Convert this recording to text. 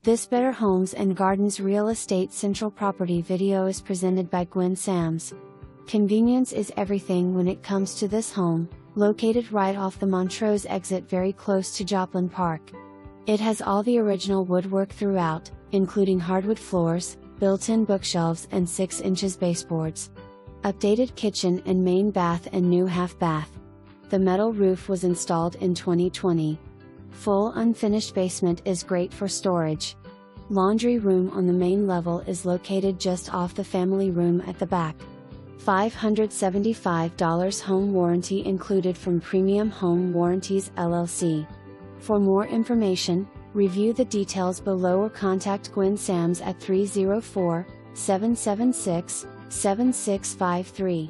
This Better Homes and Gardens Real Estate Central Property video is presented by Gwen Samms. Convenience is everything when it comes to this home, located right off the Montrose exit very close to Joplin Park. It has all the original woodwork throughout, including hardwood floors, built-in bookshelves and 6 inches baseboards. Updated kitchen and main bath and new half bath. The metal roof was installed in 2020. Full unfinished basement is great for storage. Laundry room on the main level is located just off the family room at the back. $575 home warranty included from Premium Home Warranties LLC. For more information, review the details below or contact Gwen Samms at 304-776-7653.